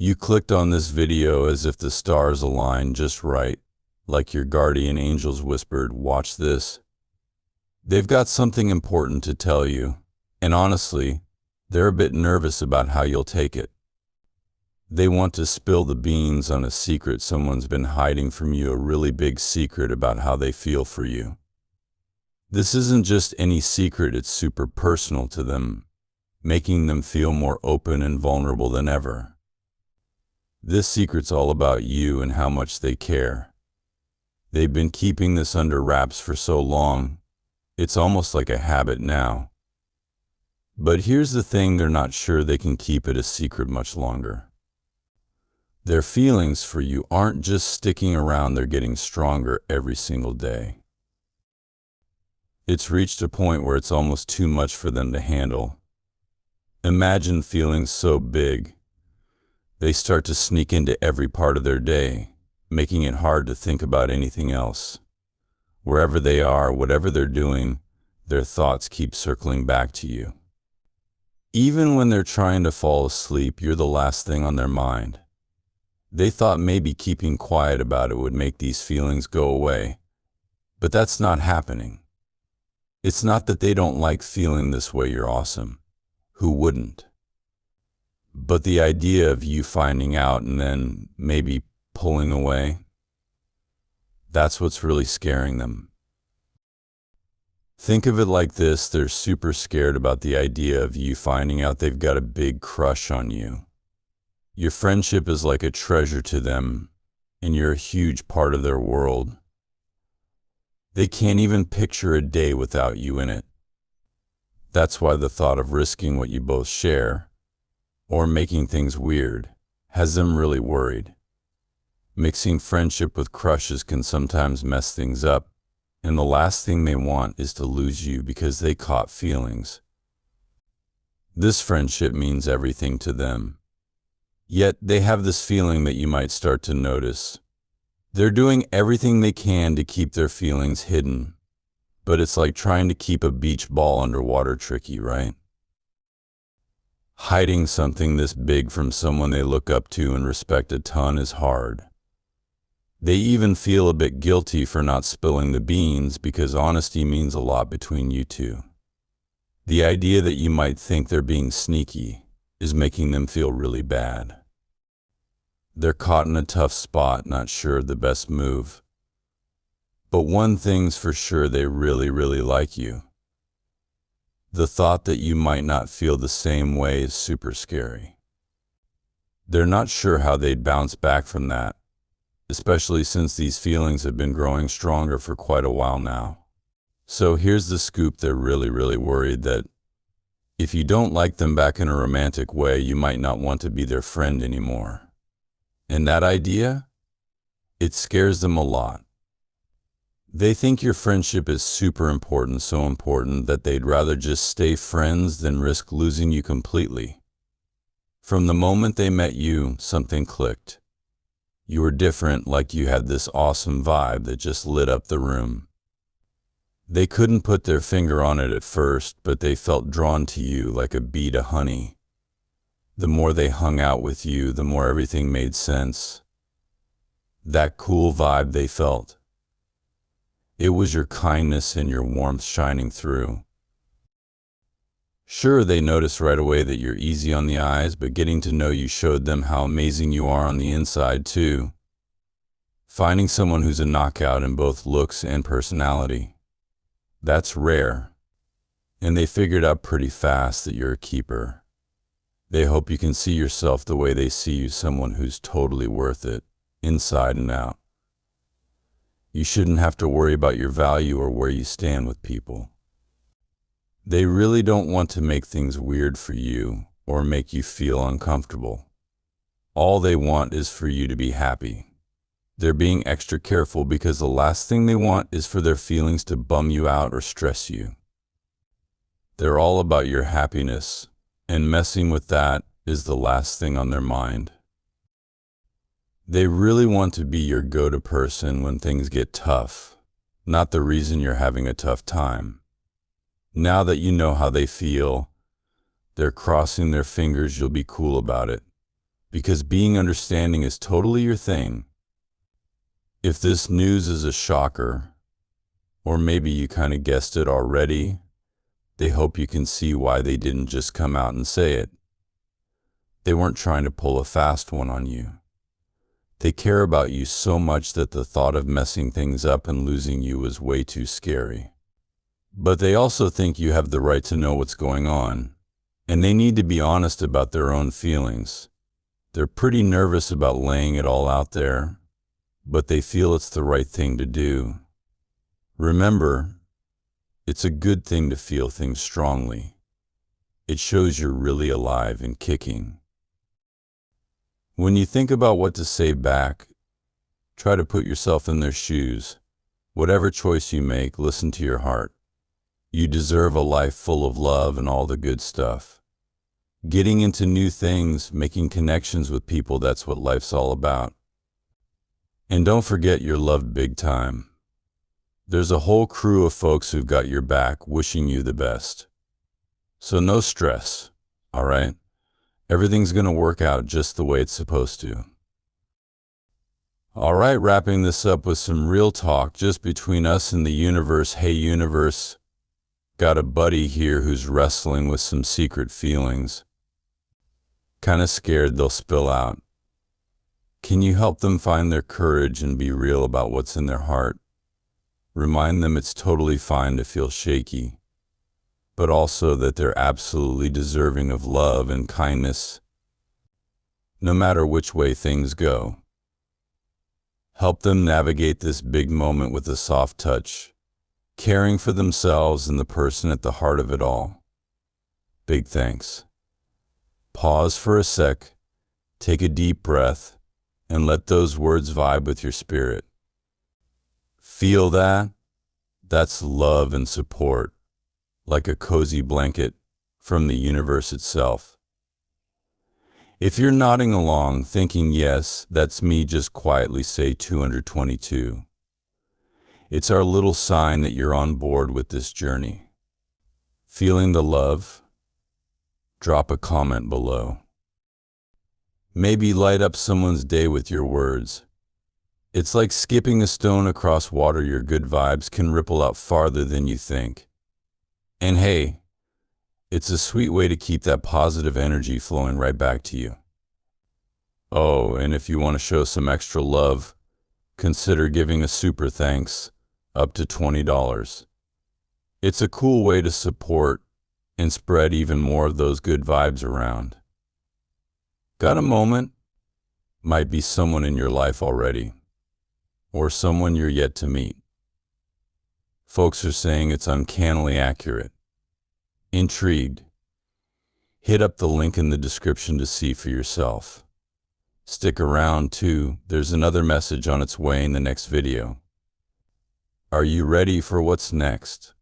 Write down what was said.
You clicked on this video as if the stars aligned just right, like your guardian angels whispered, "Watch this." They've got something important to tell you, and honestly, they're a bit nervous about how you'll take it. They want to spill the beans on a secret someone's been hiding from you, a really big secret about how they feel for you. This isn't just any secret, it's super personal to them, making them feel more open and vulnerable than ever. This secret's all about you and how much they care. They've been keeping this under wraps for so long, it's almost like a habit now. But here's the thing, they're not sure they can keep it a secret much longer. Their feelings for you aren't just sticking around, they're getting stronger every single day. It's reached a point where it's almost too much for them to handle. Imagine feelings so big, they start to sneak into every part of their day, making it hard to think about anything else. Wherever they are, whatever they're doing, their thoughts keep circling back to you. Even when they're trying to fall asleep, you're the last thing on their mind. They thought maybe keeping quiet about it would make these feelings go away, but that's not happening. It's not that they don't like feeling this way, you're awesome. Who wouldn't? But the idea of you finding out and then maybe pulling away, that's what's really scaring them. Think of it like this, they're super scared about the idea of you finding out they've got a big crush on you. Your friendship is like a treasure to them, and you're a huge part of their world. They can't even picture a day without you in it. That's why the thought of risking what you both share, or making things weird, has them really worried. Mixing friendship with crushes can sometimes mess things up, and the last thing they want is to lose you because they caught feelings. This friendship means everything to them. Yet they have this feeling that you might start to notice. They're doing everything they can to keep their feelings hidden, but it's like trying to keep a beach ball underwater tricky, right? Hiding something this big from someone they look up to and respect a ton is hard. They even feel a bit guilty for not spilling the beans because honesty means a lot between you two. The idea that you might think they're being sneaky is making them feel really bad. They're caught in a tough spot, not sure of the best move. But one thing's for sure, they really, really like you. The thought that you might not feel the same way is super scary. They're not sure how they'd bounce back from that, especially since these feelings have been growing stronger for quite a while now. So here's the scoop, they're really, really worried that if you don't like them back in a romantic way, you might not want to be their friend anymore. And that idea, it scares them a lot. They think your friendship is super important, so important that they'd rather just stay friends than risk losing you completely. From the moment they met you, something clicked. You were different, like you had this awesome vibe that just lit up the room. They couldn't put their finger on it at first, but they felt drawn to you like a bee to honey. The more they hung out with you, the more everything made sense. That cool vibe they felt. It was your kindness and your warmth shining through. Sure, they noticed right away that you're easy on the eyes, but getting to know you showed them how amazing you are on the inside too. Finding someone who's a knockout in both looks and personality, that's rare. And they figured out pretty fast that you're a keeper. They hope you can see yourself the way they see you, someone who's totally worth it, inside and out. You shouldn't have to worry about your value or where you stand with people. They really don't want to make things weird for you or make you feel uncomfortable. All they want is for you to be happy. They're being extra careful because the last thing they want is for their feelings to bum you out or stress you. They're all about your happiness, and messing with that is the last thing on their mind. They really want to be your go-to person when things get tough, not the reason you're having a tough time. Now that you know how they feel, they're crossing their fingers you'll be cool about it. because being understanding is totally your thing. If this news is a shocker, or maybe you kind of guessed it already, they hope you can see why they didn't just come out and say it. They weren't trying to pull a fast one on you. They care about you so much that the thought of messing things up and losing you is way too scary. But they also think you have the right to know what's going on, and they need to be honest about their own feelings. They're pretty nervous about laying it all out there, but they feel it's the right thing to do. Remember, it's a good thing to feel things strongly. It shows you're really alive and kicking. When you think about what to say back, try to put yourself in their shoes. Whatever choice you make, listen to your heart. You deserve a life full of love and all the good stuff. Getting into new things, making connections with people, that's what life's all about. And don't forget you're loved big time. There's a whole crew of folks who've got your back, wishing you the best. So no stress, all right? Everything's gonna work out just the way it's supposed to. All right, wrapping this up with some real talk just between us and the universe. Hey universe, got a buddy here who's wrestling with some secret feelings. Kinda scared they'll spill out. Can you help them find their courage and be real about what's in their heart? Remind them it's totally fine to feel shaky, but also that they're absolutely deserving of love and kindness, no matter which way things go. Help them navigate this big moment with a soft touch, caring for themselves and the person at the heart of it all. Big thanks. Pause for a sec, take a deep breath, and let those words vibe with your spirit. Feel that? That's love and support, like a cozy blanket from the universe itself. If you're nodding along, thinking, yes, that's me, just quietly say 222. It's our little sign that you're on board with this journey. Feeling the love? Drop a comment below. Maybe light up someone's day with your words. It's like skipping a stone across water. Your good vibes can ripple out farther than you think. And hey, it's a sweet way to keep that positive energy flowing right back to you. Oh, and if you want to show some extra love, consider giving a super thanks up to $20. It's a cool way to support and spread even more of those good vibes around. Got a moment? Might be someone in your life already, or someone you're yet to meet. Folks are saying it's uncannily accurate. Intrigued? Hit up the link in the description to see for yourself. Stick around too, there's another message on its way in the next video. Are you ready for what's next?